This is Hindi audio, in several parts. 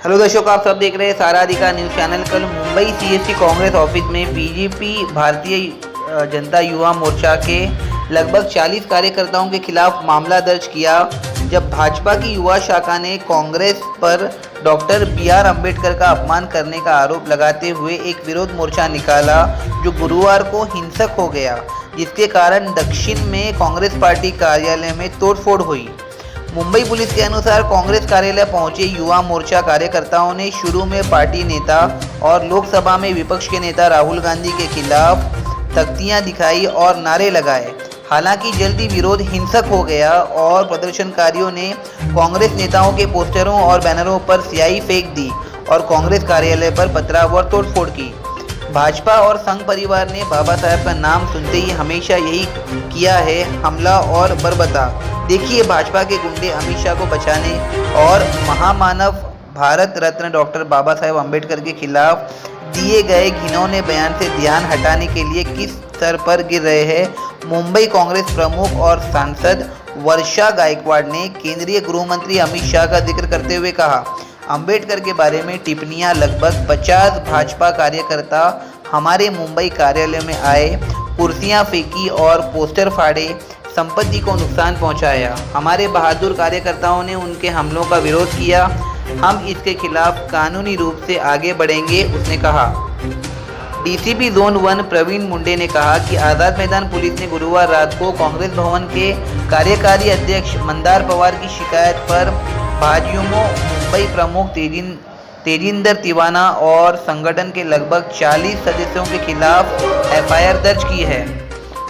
हेलो दर्शकों, आप सब देख रहे हैं सारा अधिकार न्यूज़ चैनल। कल मुंबई सीएसटी कांग्रेस ऑफिस में बीजेपी भारतीय जनता युवा मोर्चा के लगभग 40 कार्यकर्ताओं के खिलाफ मामला दर्ज किया, जब भाजपा की युवा शाखा ने कांग्रेस पर डॉक्टर बी.आर. अम्बेडकर का अपमान करने का आरोप लगाते हुए एक विरोध मोर्चा निकाला, जो गुरुवार को हिंसक हो गया, जिसके कारण दक्षिण में कांग्रेस पार्टी कार्यालय में तोड़फोड़ हुई। मुंबई पुलिस के अनुसार कांग्रेस कार्यालय पहुंचे युवा मोर्चा कार्यकर्ताओं ने शुरू में पार्टी नेता और लोकसभा में विपक्ष के नेता राहुल गांधी के खिलाफ तख्तियां दिखाई और नारे लगाए। हालांकि जल्दी विरोध हिंसक हो गया और प्रदर्शनकारियों ने कांग्रेस नेताओं के पोस्टरों और बैनरों पर स्याही फेंक दी और कांग्रेस कार्यालय पर पथराव और तोड़फोड़ की। भाजपा और संघ परिवार ने बाबा साहेब का नाम सुनते ही हमेशा यही किया है, हमला और बर्बता। देखिए भाजपा के गुंडे अमित शाह को बचाने और महामानव भारत रत्न डॉक्टर बाबा साहेब अम्बेडकर के खिलाफ दिए गए घिनौने बयान से ध्यान हटाने के लिए किस स्तर पर गिर रहे हैं। मुंबई कांग्रेस प्रमुख और सांसद वर्षा गायकवाड़ ने केंद्रीय गृह मंत्री अमित शाह का जिक्र करते हुए कहा, अम्बेडकर के बारे में टिप्पणियां। लगभग 50 भाजपा कार्यकर्ता हमारे मुंबई कार्यालय में आए, कुर्सियां फेंकी और पोस्टर फाड़े, संपत्ति को नुकसान पहुंचाया। हमारे बहादुर कार्यकर्ताओं ने उनके हमलों का विरोध किया। हम इसके खिलाफ कानूनी रूप से आगे बढ़ेंगे, उसने कहा। डीसीपी जोन 1 प्रवीण मुंडे ने कहा कि आज़ाद मैदान पुलिस ने गुरुवार रात को कांग्रेस भवन के कार्यकारी अध्यक्ष मंदार पवार की शिकायत पर भाजयुमो मुंबई प्रमुख तेजिंदर तिवाना और संगठन के लगभग 40 सदस्यों के खिलाफ एफआईआर दर्ज की है।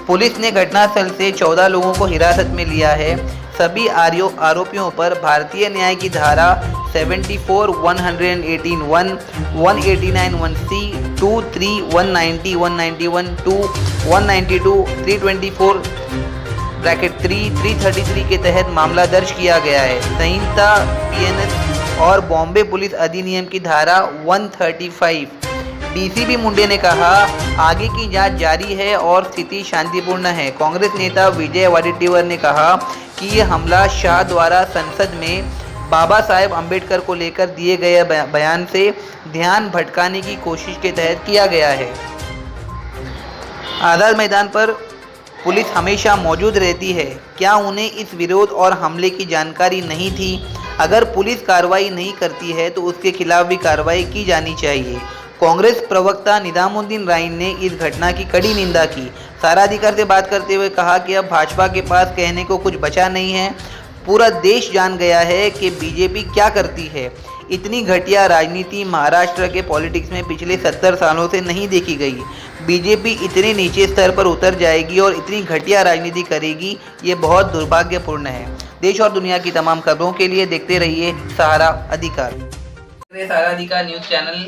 पुलिस ने घटनास्थल से 14 लोगों को हिरासत में लिया है। सभी आरोपियों पर भारतीय न्याय की धारा 74, 118, 1, 189, 1C, 23, 190, 191, 2, 192, 324 (3), 333 के तहत मामला दर्ज किया गया है। संहिता बीएनएस और बॉम्बे पुलिस अधिनियम की धारा 135। डीसीपी मुंडे ने कहा, आगे की जांच जारी है और स्थिति शांतिपूर्ण है। कांग्रेस नेता विजय वडेट्टीवार ने कहा कि यह हमला शाह द्वारा संसद में बाबा साहेब अम्बेडकर को लेकर दिए गए बयान से ध्यान भटकाने की कोशिश के तहत किया गया है। आज़ाद मैदान पर पुलिस हमेशा मौजूद रहती है। क्या उन्हें इस विरोध और हमले की जानकारी नहीं थी? अगर पुलिस कार्रवाई नहीं करती है तो उसके खिलाफ भी कार्रवाई की जानी चाहिए। कांग्रेस प्रवक्ता निजामुद्दीन राइन ने इस घटना की कड़ी निंदा की। सारा अधिकार से बात करते हुए कहा कि अब भाजपा के पास कहने को कुछ बचा नहीं है। पूरा देश जान गया है कि बीजेपी क्या करती है। इतनी घटिया राजनीति महाराष्ट्र के पॉलिटिक्स में पिछले 70 सालों से नहीं देखी गई। बीजेपी इतने नीचे स्तर पर उतर जाएगी और इतनी घटिया राजनीति करेगी, ये बहुत दुर्भाग्यपूर्ण है। देश और दुनिया की तमाम खबरों के लिए देखते रहिए सहारा अधिकार। सहारा अधिकार न्यूज़ चैनल।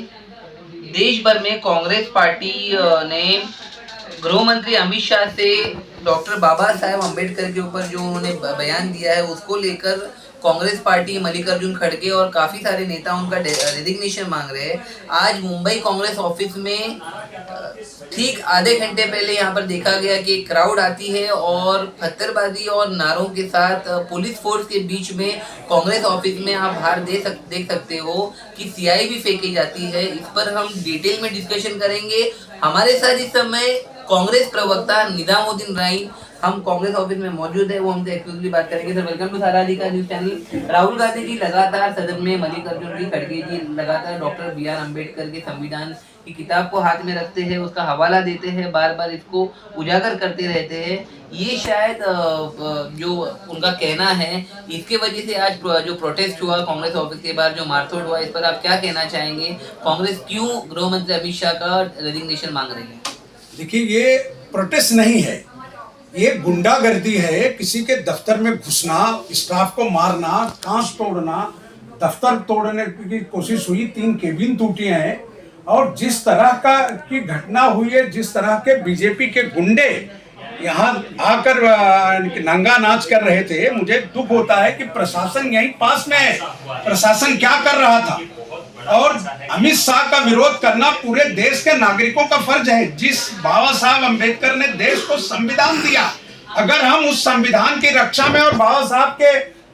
देश भर में कांग्रेस पार्टी ने गृह मंत्री अमित शाह से डॉक्टर बाबा साहेब अम्बेडकर के ऊपर जो उन्होंने बयान दिया है उसको लेकर कांग्रेस पार्टी, मल्लिकार्जुन खड़गे और काफ़ी सारे नेता उनका रेजिग्नेशन मांग रहे हैं। आज मुंबई कांग्रेस ऑफिस में ठीक आधे घंटे पहले यहाँ पर देखा गया कि एक क्राउड आती है और पत्थरबाजी और नारों के साथ पुलिस फोर्स के बीच में कांग्रेस ऑफिस में आप बाहर देख सकते हो कि स्याही भी फेंकी जाती है। इस पर हम डिटेल में डिस्कशन करेंगे। हमारे साथ इस समय कांग्रेस प्रवक्ता निजामुद्दीन राइन हम कांग्रेस ऑफिस में मौजूद है, वो हमसे एक्सक्लूसिवली बात करेंगे। सर, वेलकम टू सारा अधिकार न्यूज़ चैनल। राहुल गांधी जी लगातार सदन में, मल्लिकार्जुन खड़गे जी लगातार डॉक्टर बी.आर. अम्बेडकर के संविधान की किताब को हाथ में रखते हैं, उसका हवाला देते हैं, बार बार इसको उजागर करते रहते हैं। ये शायद जो उनका कहना है, इसके वजह से आज जो प्रोटेस्ट हुआ कांग्रेस ऑफिस के बाहर, जो मारतोड़ हुआ, इस पर आप क्या कहना चाहेंगे? कांग्रेस क्यों गृह मंत्री अमित शाह का रेजिग्नेशन मांग रही है? देखिए, ये प्रोटेस्ट नहीं है, ये गुंडागर्दी है। किसी के दफ्तर में घुसना, स्टाफ को मारना, कांच तोड़ना, दफ्तर तोड़ने की कोशिश हुई, 3 केबिन टूटी हैं और जिस तरह की घटना हुई है, जिस तरह के बीजेपी के गुंडे यहाँ आकर नंगा नाच कर रहे थे, मुझे दुख होता है कि प्रशासन यहीं पास में है। प्रशासन क्या कर रहा था? और अमित शाह का विरोध करना पूरे देश के नागरिकों का फर्ज है। जिस बाबा साहब अम्बेडकर ने देश को संविधान दिया, अगर हम उस संविधान की रक्षा में और बाबा साहब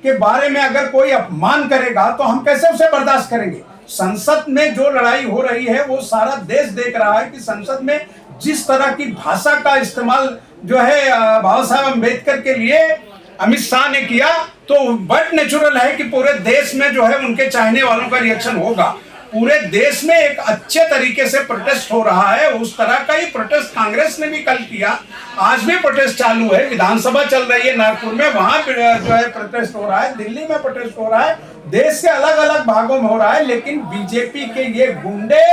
के बारे में अगर कोई अपमान करेगा तो हम कैसे उसे बर्दाश्त करेंगे? संसद में जो लड़ाई हो रही है वो सारा देश देख रहा है कि संसद में जिस तरह की भाषा का इस्तेमाल जो है बाबा साहब अम्बेडकर के लिए अमित शाह ने किया, तो बट नेचुरल है कि पूरे देश में जो है उनके चाहने वालों का रिएक्शन होगा। पूरे देश में एक अच्छे तरीके से प्रोटेस्ट हो रहा है, उस तरह का ही प्रोटेस्ट कांग्रेस ने भी कल किया। आज भी प्रोटेस्ट चालू है, विधानसभा चल रही है नागपुर में, वहां जो है प्रोटेस्ट हो रहा है, दिल्ली में प्रोटेस्ट हो रहा है, देश के अलग अलग भागों में हो रहा है। लेकिन बीजेपी के ये गुंडे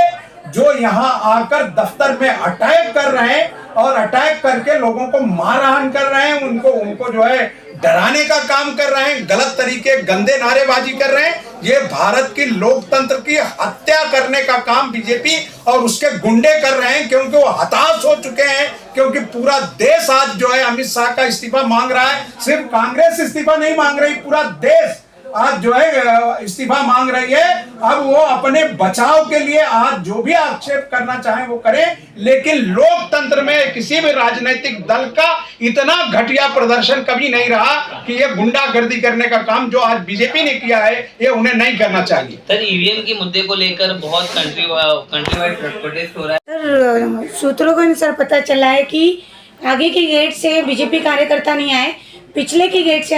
जो यहाँ आकर दफ्तर में अटैक कर रहे हैं और अटैक करके लोगों को मारहान कर रहे हैं, उनको जो है डराने का काम कर रहे हैं, गलत तरीके गंदे नारेबाजी कर रहे हैं। ये भारत की लोकतंत्र की हत्या करने का काम बीजेपी और उसके गुंडे कर रहे हैं, क्योंकि वो हताश हो चुके हैं, क्योंकि पूरा देश आज जो है अमित शाह का इस्तीफा मांग रहा है। सिर्फ कांग्रेस इस्तीफा नहीं मांग रही, पूरा देश आज जो है इस्तीफा मांग रही है। अब वो अपने बचाव के लिए आज जो भी आक्षेप करना चाहे वो करें, लेकिन लोकतंत्र में किसी भी राजनीतिक दल का इतना घटिया प्रदर्शन कभी नहीं रहा कि ये गुंडागर्दी करने का काम जो आज बीजेपी ने किया है ये उन्हें नहीं करना चाहिए। सर, ईवीएम के मुद्दे को लेकर बहुत कंट्री वाइड प्रोटेस्ट हो रहा है। सर, सूत्रों के अनुसार पता चला है कि आगे के गेट से बीजेपी कार्यकर्ता नहीं आए, पिछले के गेट से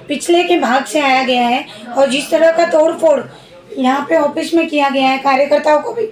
पिछले के भाग से आया गया है। और जिस तरह का तोड़फोड़ यहाँ पे ऑफिस में किया गया है, कार्यकर्ताओं को भी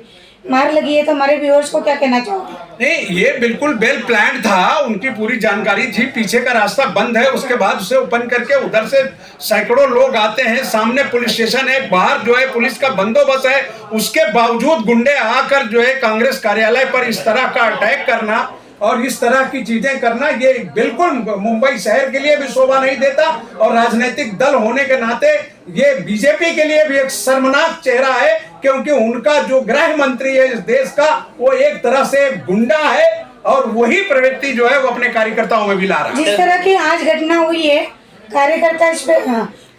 मार लगी है, तो हमारे व्यूअर्स को क्या कहना चाहोगे? नहीं, ये बिल्कुल वेल प्लान था, उनकी पूरी जानकारी थी। पीछे का रास्ता बंद है, उसके बाद उसे ओपन करके उधर से सैकड़ों लोग आते हैं, सामने पुलिस स्टेशन है, बाहर जो है पुलिस का बंदोबस्त है, उसके बावजूद गुंडे आकर जो है कांग्रेस कार्यालय पर इस तरह का अटैक करना और इस तरह की चीजें करना, ये बिल्कुल मुंबई शहर के लिए भी शोभा नहीं देता और राजनीतिक दल होने के नाते ये बीजेपी के लिए भी एक शर्मनाक चेहरा है, क्योंकि उनका जो गृह मंत्री है इस देश का वो एक तरह से गुंडा है और वही प्रवृत्ति जो है वो अपने कार्यकर्ताओं में भी ला रहा है। जिस तरह की आज घटना हुई है, कार्यकर्ता इस पे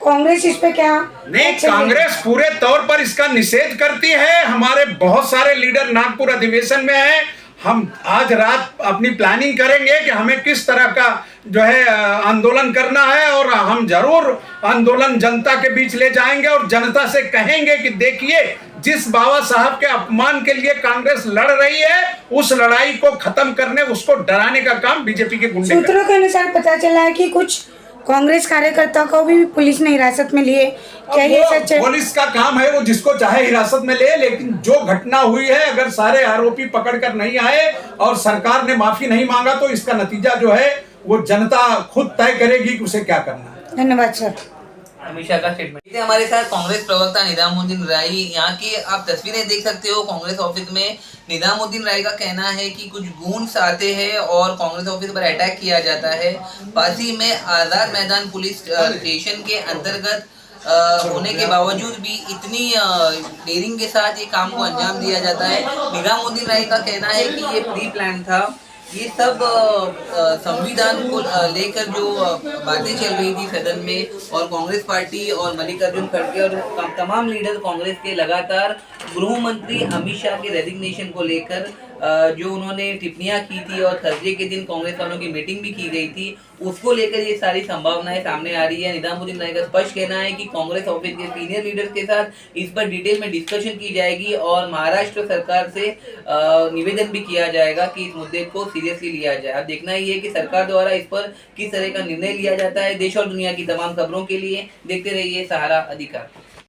कांग्रेस इस पे क्या नहीं, कांग्रेस पूरे तौर पर इसका निषेध करती है। हमारे बहुत सारे लीडर नागपुर अधिवेशन में हैं। हम आज रात अपनी प्लानिंग करेंगे कि हमें किस तरह का जो है आंदोलन करना है, और हम जरूर आंदोलन जनता के बीच ले जाएंगे और जनता से कहेंगे कि देखिए, जिस बाबा साहब के अपमान के लिए कांग्रेस लड़ रही है, उस लड़ाई को खत्म करने, उसको डराने का काम बीजेपी के गुंडे। सूत्रों के अनुसार पता चला है कि कुछ कांग्रेस कार्यकर्ताओं को भी पुलिस ने हिरासत में लिए, क्या ये सच है? पुलिस का काम है, वो जिसको चाहे हिरासत में ले, लेकिन जो घटना हुई है, अगर सारे आरोपी पकड़कर नहीं आए और सरकार ने माफी नहीं मांगा, तो इसका नतीजा जो है वो जनता खुद तय करेगी कि उसे क्या करना है। धन्यवाद सर। अमित शाह का स्टेटमेंट। हमारे साथ कांग्रेस प्रवक्ता निजामुद्दीन राय, यहाँ की आप तस्वीरें देख सकते हो कांग्रेस ऑफिस में। निजामुद्दीन राय का कहना है कि कुछ गूंड्स आते हैं और कांग्रेस ऑफिस पर अटैक किया जाता है। पासी में आज़ाद मैदान पुलिस स्टेशन के अंतर्गत होने के बावजूद भी इतनी डेयरिंग के साथ ये काम को अंजाम दिया जाता है। निजामुद्दीन राय का कहना है कि ये प्री प्लान था। ये सब संविधान को लेकर जो बातें चल रही थी सदन में, और कांग्रेस पार्टी और मल्लिकार्जुन खड़गे और तमाम लीडर कांग्रेस के लगातार गृह मंत्री अमित शाह के रेजिग्नेशन को लेकर जो उन्होंने टिप्पणियां की थी और थर्सडे के दिन कांग्रेस वालों की मीटिंग भी की गई थी, उसको लेकर ये सारी संभावनाएं सामने आ रही है। निजामुद्दीन राय का स्पष्ट कहना है कि कांग्रेस ऑफिस के सीनियर लीडर्स के साथ इस पर डिटेल में डिस्कशन की जाएगी और महाराष्ट्र सरकार से निवेदन भी किया जाएगा कि इस मुद्दे को सीरियसली लिया जाए। अब देखना ही है कि सरकार द्वारा इस पर किस तरह का निर्णय लिया जाता है। देश और दुनिया की तमाम खबरों के लिए देखते रहिए सहारा अधिकार।